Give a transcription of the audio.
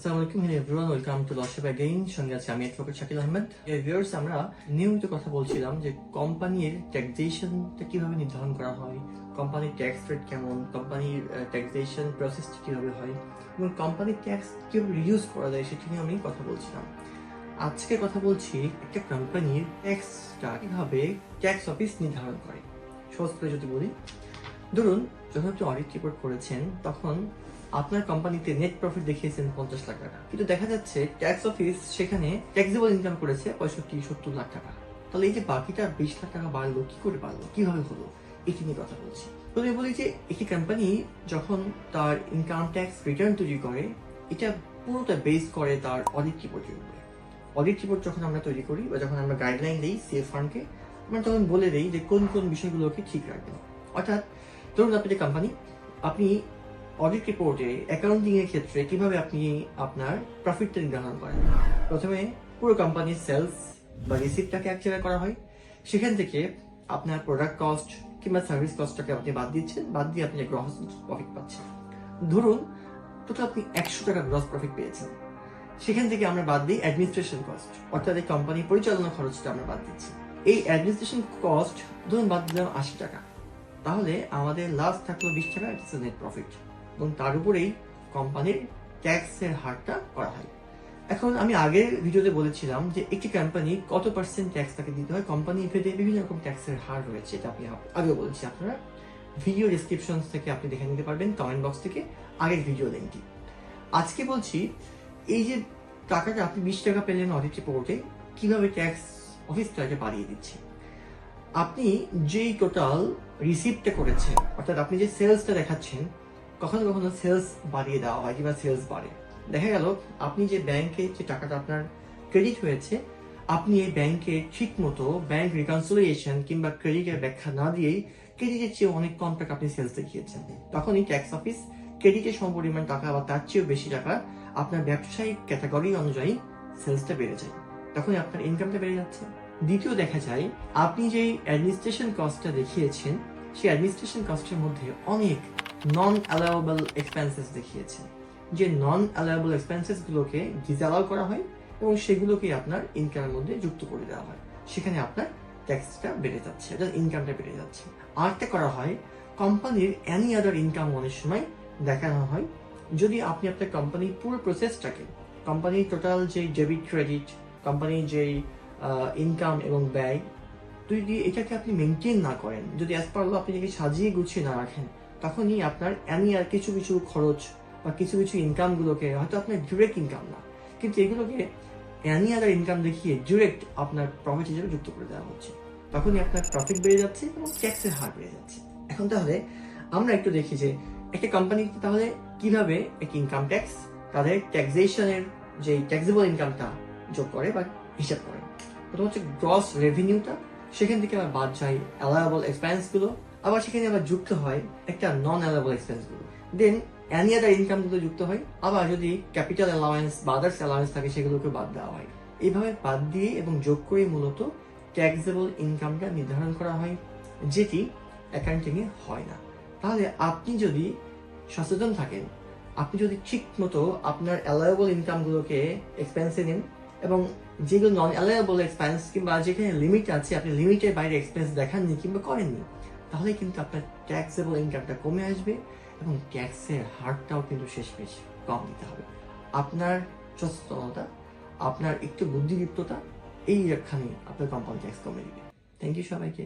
আসসালামু আলাইকুম, hello everyone, welcome to লশিপ অ্যাগেইন। সঙ্গে আছে আমি অ্যাডভোকেট শাকিল আহমেদ। ভিউয়ার্স, আমরা নিয়মিত কথা বলছিলাম যে কোম্পানির ট্যাক্সেশনটা কিভাবে নির্ধারণ করা হয়, কোম্পানির ট্যাক্স রেট কেমন, কোম্পানির ট্যাক্সেশন প্রসেসটা কিভাবে হয় এবং কোম্পানির ট্যাক্স কিভাবে রিডিউস করা যায় সেটা নিয়ে আমি কথা বলছিলাম। আজকে কথা বলছি একটা কোম্পানির ট্যাক্সটা কিভাবে ট্যাক্স অফিস নির্ধারণ করে। সহজ করে যদি বলি, ধরুন যখন আপনি অডিট রিপোর্ট করেছেন তখন আপনার কোম্পানিতে নেট প্রফিট দেখিয়েছেন 50 লাখ টাকা, কিন্তু দেখা যাচ্ছে ট্যাক্স অফিস সেখানে ট্যাক্সেবল ইনকাম করেছে 65-70 লাখ টাকা। তাহলে এই যে বাকিটা 20 লাখ টাকা বাড়লো, কি করে বাড়লো, কিভাবে হলো, এটি নিয়ে কথা বলছি। প্রথমে বলি যে একটি কোম্পানি যখন তার ইনকাম ট্যাক্স রিটার্ন তৈরি করে, এটা পুরোটা বেস করে তার অডিট রিপোর্টের উপরে। অডিট রিপোর্ট যখন আমরা তৈরি করি বা যখন আমরা গাইডলাইন দিই সিএ ফার্মকে, আমরা তখন বলে দিই যে কোন কোন বিষয়গুলোকে ঠিক রাখবেন। অর্থাৎ ধরুন আপনি যে কোম্পানি, আপনি অডিট রিপোর্টে অ্যাকাউন্টিং এর ক্ষেত্রে কিভাবে আপনি আপনার প্রফিটটা নির্ধারণ করেন। প্রথমে পুরো কোম্পানির সেলস বা রিসিপ্টটাকে এক জায়গায় করা হয়, সেখান থেকে আপনার প্রোডাক্ট কস্ট কিংবা সার্ভিস কস্টটাকে আপনি বাদ দিচ্ছেন, বাদ দিয়ে আপনি গ্রস প্রফিট পাচ্ছেন। ধরুন টোটাল আপনি 100 টাকা গ্রস প্রফিট পেয়েছেন, সেখান থেকে আমরা বাদ দিই অ্যাডমিনিস্ট্রেশন কস্ট, অর্থাৎ এই কোম্পানি পরিচালনা খরচটা আমরা বাদ দিচ্ছি। এই অ্যাডমিনিস্ট্রেশন কস্ট ধরুন বাদ দিলাম 80 টাকা, তাহলে আমাদের লাভ থাকলো 20 টাকা, ইটস নেট প্রফিট, এবং তার উপরেই কোম্পানির ট্যাক্সের হারটা করা হয়। এখন আমি আগের ভিডিওতে বলেছিলাম যে একটি কোম্পানি কত পার্সেন্ট ট্যাক্স তাকে দিতে হয়। কোম্পানি ভেদে বিভিন্ন রকম ট্যাক্সের হার রয়েছে, এটা আমি আগেও বলেছি। আপনারা ভিডিও ডিসক্রিপশন থেকে আপনি দেখে নিতে পারবেন, কমেন্ট বক্স থেকে আগের ভিডিও লিঙ্কটি। আজকে বলছি এই যে টাকাটা আপনি 20 টাকা পেলেন অডিট রিপোর্টে, কিভাবে ট্যাক্স অফিসটাকে বাড়িয়ে দিচ্ছে। আপনি যেই টোটাল রিসিপ্টটা করেছেন, অর্থাৎ আপনি যে সেলসটা দেখাচ্ছেন, কখনো কখনো সেলস বাড়িয়ে দেওয়া হয় কিংবা সেলস বাড়ে। দেখা গেল আপনি যে ব্যাংকে যে টাকাটা আপনার ক্রেডিট হয়েছে, আপনি এই ব্যাংকে ঠিক মতো ব্যাংক রিকনসিলিয়েশন কিংবা ক্রেডিটের ব্যাখ্যা না দিয়েই ক্রেডিটের চেয়ে অনেক কম টাকা আপনি সেলস দেখিয়েছেন। তখনই ট্যাক্স অফিস ক্রেডিটের সমপরিমাণ টাকা বা তার চেয়েও বেশি টাকা আপনার ব্যবসায়িক ক্যাটাগরি অনুযায়ী সেলসটা বেড়ে যায়, তখনই আপনার ইনকামটা বেড়ে যাচ্ছে। দ্বিতীয় দেখা যায় আপনি যে অ্যাডমিনিস্ট্রেশন কস্টটা দেখিয়েছেন, সেই অ্যাডমিনিস্ট্রেশন কস্টের মধ্যে অনেক নন অ্যালাউয়েবল এক্সপেন্সেস দেখিয়েছেন, যে নন অ্যালাউয়েবল এক্সপেন্সেস গুলোকে ডিসঅ্যালাউ করা হয় এবং সেগুলোকে আপনার ইনকামের মধ্যে যুক্ত করে দেওয়া হয়। সেখানে আপনার ট্যাক্সটা বেড়ে যাচ্ছে, অর্থাৎ ইনকামটা বেড়ে যাচ্ছে। আরেকটা করা হয় কোম্পানির এনি আদার ইনকাম অনেক সময় দেখানো হয়। যদি আপনি আপনার কোম্পানির পুরো প্রসেসটাকে, কোম্পানির টোটাল যে ডেবিট ক্রেডিট, কোম্পানির যেই ইনকাম এবং ব্যয়, যদি এটাকে আপনি মেনটেন না করেন, যদি অ্যাজ পার ল আপনি এটাকে সাজিয়ে গুছিয়ে না রাখেন, তখনই আপনার আর কিছু কিছু খরচ বা কিছু কিছু ইনকামগুলোকে, হয়তো আপনার ডিরেক্ট ইনকাম না, কিন্তু এগুলোকে আদার ইনকাম দেখিয়ে ডিরেক্ট আপনার প্রফিট হিসেবে যুক্ত করে দেওয়া হচ্ছে। তখনই আপনার প্রফিট বেড়ে যাচ্ছে এবং ট্যাক্সের হার বেড়ে যাচ্ছে। এখন তাহলে আমরা একটু দেখি যে একটা কোম্পানি তাহলে কিভাবে একটি ইনকাম ট্যাক্স তাদের ট্যাক্সেশনের যে ট্যাক্সেবল ইনকামটা যোগ করে বা হিসাব করে। প্রথম হচ্ছে গ্রস রেভিনিউটা, সেখান থেকে আবার বাদ যায় অ্যালাউয়েবল এক্সপেন্স গুলো, আবার সেখানে আবার যুক্ত হয় একটা নন অ্যালাউয়েবল এক্সপেন্স গুলো, দেন অ্যানি আদার ইনকাম গুলো যুক্ত হয়, আবার যদি ক্যাপিটাল অ্যালাওয়েন্স বা আদার্স অ্যালাওয়েন্স থাকে সেগুলোকে বাদ দেওয়া হয়। এইভাবে বাদ দিয়ে এবং যোগ করে মূলত ট্যাক্সেবল ইনকামটা নির্ধারণ করা হয়, যেটি অ্যাকাউন্টিং এ হয় না। তাহলে আপনি যদি সচেতন থাকেন, আপনি যদি ঠিক মতো আপনার অ্যালাউয়েবল ইনকাম গুলোকে এক্সপেন্সে নেন এবং যেগুলো নন অ্যালাউয়েবল এক্সপেন্স কিংবা যেখানে লিমিট আছে আপনি লিমিটের বাইরে এক্সপেন্স দেখাননি কিংবা করেননি, তাহলে কিন্তু আপনার ট্যাক্সেবল ইনকামটা কমে আসবে এবং ট্যাক্সের হারটাও কিন্তু শেষমেশ কম দিতে হবে। আপনার সচেতনতা, আপনার একটু বুদ্ধিদীপ্ততা, এই একখানি আপনার কোম্পানি ট্যাক্স কমে দিবে। থ্যাংক ইউ সবাইকে।